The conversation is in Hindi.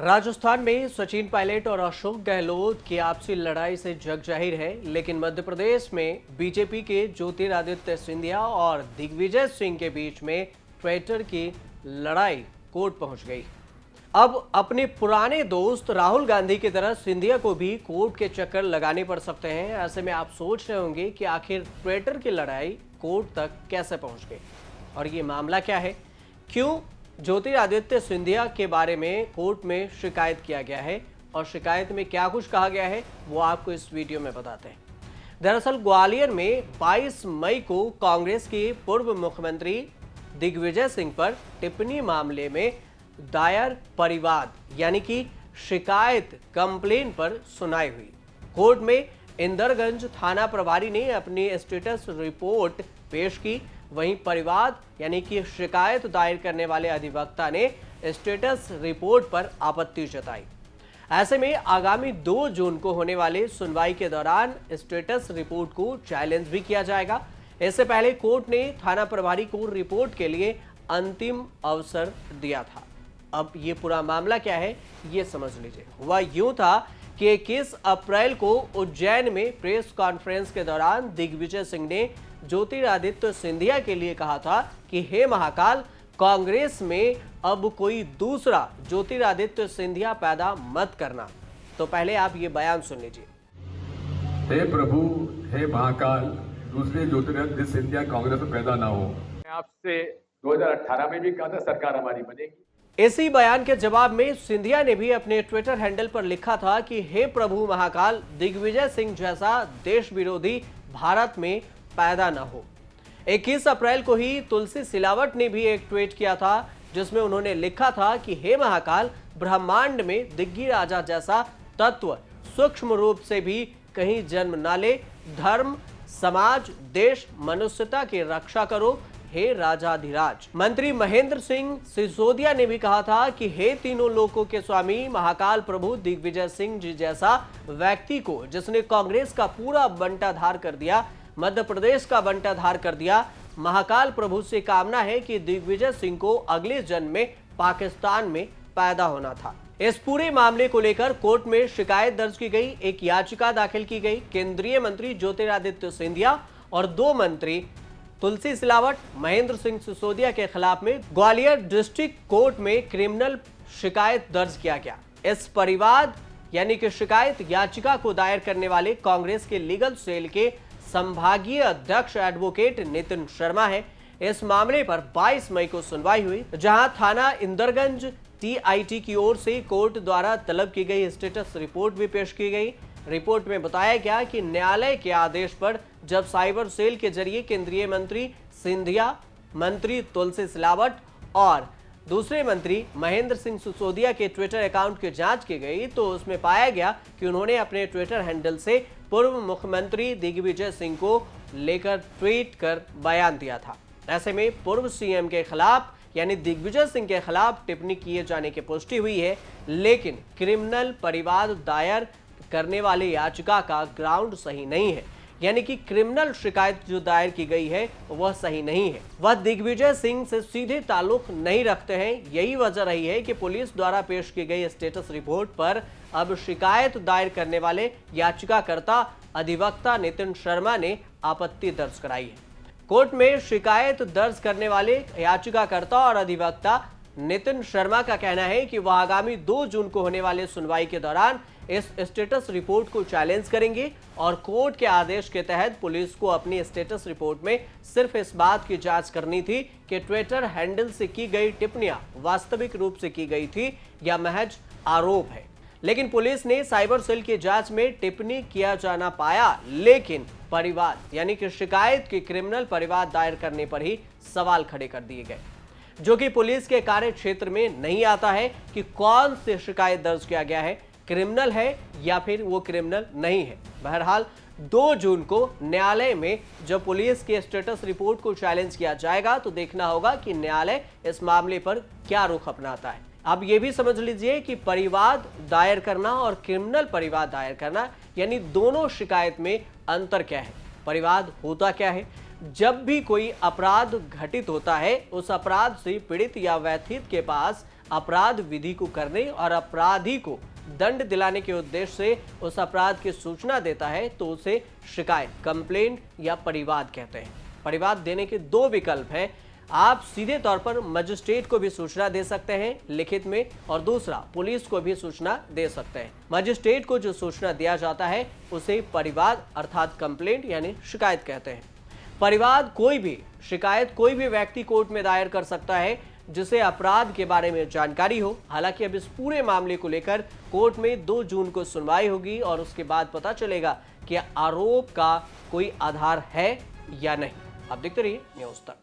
राजस्थान में सचिन पायलट और अशोक गहलोत की आपसी लड़ाई से जग जाहिर है, लेकिन मध्य प्रदेश में बीजेपी के ज्योतिरादित्य सिंधिया और दिग्विजय सिंह के बीच में ट्विटर की लड़ाई कोर्ट पहुंच गई। अब अपने पुराने दोस्त राहुल गांधी की तरह सिंधिया को भी कोर्ट के चक्कर लगाने पड़ सकते हैं। ऐसे में आप सोच रहे होंगे कि आखिर ट्विटर की लड़ाई कोर्ट तक कैसे पहुंच गई और ये मामला क्या है, क्यों ज्योतिरादित्य सिंधिया के बारे में कोर्ट में शिकायत किया गया है और शिकायत में क्या कुछ कहा गया है वो आपको इस वीडियो में बताते हैं। दरअसल ग्वालियर में 22 मई को कांग्रेस के पूर्व मुख्यमंत्री दिग्विजय सिंह पर टिप्पणी मामले में दायर परिवाद यानी कि शिकायत कंप्लेन पर सुनवाई हुई। कोर्ट में इंदरगंज थाना प्रभारी ने अपनी स्टेटस रिपोर्ट पेश की, वहीं परिवाद यानी कि शिकायत दायर करने वाले अधिवक्ता ने स्टेटस रिपोर्ट पर आपत्ति जताई। ऐसे में आगामी 2 जून को होने वाले सुनवाई के दौरान स्टेटस रिपोर्ट को चैलेंज भी किया जाएगा। इससे पहले कोर्ट ने थाना प्रभारी को रिपोर्ट के लिए अंतिम अवसर दिया था। अब ये पूरा मामला क्या है ये समझ लीजिए। हुआ यूं था कि 21 अप्रैल को उज्जैन में प्रेस कॉन्फ्रेंस के दौरान दिग्विजय सिंह ने ज्योतिरादित्य सिंधिया के लिए कहा था कि हे महाकाल, कांग्रेस में अब कोई दूसरा ज्योतिरादित्य सिंधिया पैदा मत करना। तो पहले आप ये बयान सुन लीजिए। हे प्रभु, हे महाकाल, दूसरे ज्योतिरादित्य सिंधिया कांग्रेस में पैदा ना हो। मैं आपसे 2018 में भी कहा था सरकार हमारी बनेगी। इसी बयान के जवाब में सिंधिया ने भी अपने ट्विटर हैंडल पर लिखा था कि हे प्रभु महाकाल, दिग्विजय सिंह जैसा देश विरोधी भारत में पैदा न हो। 21 अप्रैल को ही तुलसी सिलावट ने भी एक ट्वीट किया था जिसमें उन्होंने लिखा था कि हे महाकाल, ब्रह्मांड में दिग्गी राजा जैसा तत्व सूक्ष्म रूप से भी कहीं जन्म न ले। धर्म, समाज, देश, मनुष्यता की रक्षा करो हे राजाधिराज। मंत्री महेंद्र सिंह सिसोदिया ने भी कहा था कि हे तीनों लोकों के स्वामी महाकाल प्रभु दिग्विजय सिंह जी जैसा व्यक्ति को जिसने कांग्रेस का पूरा बंटाधार कर दिया, मध्य प्रदेश का बंटाधार कर दिया, महाकाल प्रभु से कामना है कि दिग्विजय सिंह को अगले जन्म में पाकिस्तान में पैदा होना था। इस पूरे मामले को लेकर कोर्ट में शिकायत दर्ज की गई, एक याचिका दाखिल की गई। केंद्रीय मंत्री ज्योतिरादित्य सिंधिया और 2 मंत्री तुलसी सिलावट, महेंद्र सिंह सिसोदिया के खिलाफ में ग्वालियर डिस्ट्रिक्ट कोर्ट में क्रिमिनल शिकायत दर्ज किया गया। इस परिवाद यानी कि शिकायत याचिका को दायर करने वाले कांग्रेस के लीगल सेल के संभागीय अध्यक्ष एडवोकेट नितिन शर्मा है। इस मामले पर 22 मई को सुनवाई हुई, जहां थाना इंदरगंज टीआईटी की ओर से कोर्ट द्वारा तलब की गई स्टेटस रिपोर्ट भी पेश की गई। रिपोर्ट में बताया गया कि न्यायालय के आदेश पर जब साइबर सेल के जरिए केंद्रीय मंत्री सिंधिया, मंत्री तुलसी सिलावट और दूसरे मंत्री महेंद्र सिंह सिसोदिया के ट्विटर अकाउंट की जांच की गई तो उसमें पाया गया कि उन्होंने अपने ट्विटर हैंडल से पूर्व मुख्यमंत्री दिग्विजय सिंह को लेकर ट्वीट कर बयान दिया था। ऐसे में पूर्व सीएम के खिलाफ यानी दिग्विजय सिंह के खिलाफ टिप्पणी किए जाने की पुष्टि हुई है, लेकिन क्रिमिनल परिवाद दायर करने वाले याचिका का ग्राउंड सही नहीं है, यानी कि क्रिमिनल शिकायत जो दायर की गई है वह सही नहीं है, वह दिग्विजय सिंह से सीधे ताल्लुक नहीं रखते हैं। यही वजह रही है कि पुलिस द्वारा पेश की गई स्टेटस रिपोर्ट पर अब शिकायत दायर करने वाले याचिकाकर्ता अधिवक्ता नितिन शर्मा ने आपत्ति दर्ज कराई है। कोर्ट में शिकायत दर्ज करने वाले याचिकाकर्ता और अधिवक्ता नितिन शर्मा का कहना है कि वह आगामी 2 जून को होने वाले सुनवाई के दौरान इस स्टेटस रिपोर्ट को चैलेंज करेंगे और कोर्ट के आदेश के तहत पुलिस को अपनी स्टेटस रिपोर्ट में सिर्फ इस बात की जांच करनी थी कि ट्विटर हैंडल से की गई टिप्पणियां वास्तविक रूप से की गई थी या महज आरोप है। लेकिन पुलिस ने साइबर सेल की जांच में टिप्पणी किया जाना पाया, लेकिन परिवाद यानी कि शिकायत की क्रिमिनल परिवाद दायर करने पर ही सवाल खड़े कर दिए गए, जो कि पुलिस के कार्य क्षेत्र में नहीं आता है कि कौन सी शिकायत दर्ज किया गया है, क्रिमिनल है या फिर वो क्रिमिनल नहीं है। बहरहाल 2 जून को न्यायालय में जब पुलिस के स्टेटस रिपोर्ट को चैलेंज किया जाएगा तो देखना होगा कि न्यायालय इस मामले पर क्या रुख अपनाता है। अब ये भी समझ लीजिए कि परिवाद दायर करना और क्रिमिनल परिवाद दायर करना यानी दोनों शिकायत में अंतर क्या है। परिवाद होता क्या है? जब भी कोई अपराध घटित होता है, उस अपराध से पीड़ित या व्यथित के पास अपराध विधि को करने और अपराधी को दंड दिलाने के उद्देश्य से उस अपराध की सूचना देता है तो उसे शिकायत, कंप्लेंट या परिवाद कहते हैं। परिवाद देने के दो विकल्प हैं। आप सीधे तौर पर मजिस्ट्रेट को भी सूचना दे सकते हैं लिखित में, और दूसरा पुलिस को भी सूचना दे सकते हैं। मजिस्ट्रेट को जो सूचना दिया जाता है उसे परिवाद अर्थात कंप्लेंट यानी शिकायत कहते हैं। परिवाद कोई भी शिकायत कोई भी व्यक्ति कोर्ट में दायर कर सकता है जिसे अपराध के बारे में जानकारी हो। हालांकि अब इस पूरे मामले को लेकर कोर्ट में 2 जून को सुनवाई होगी और उसके बाद पता चलेगा कि आरोप का कोई आधार है या नहीं। आप देखते रहिए न्यूज़ तक।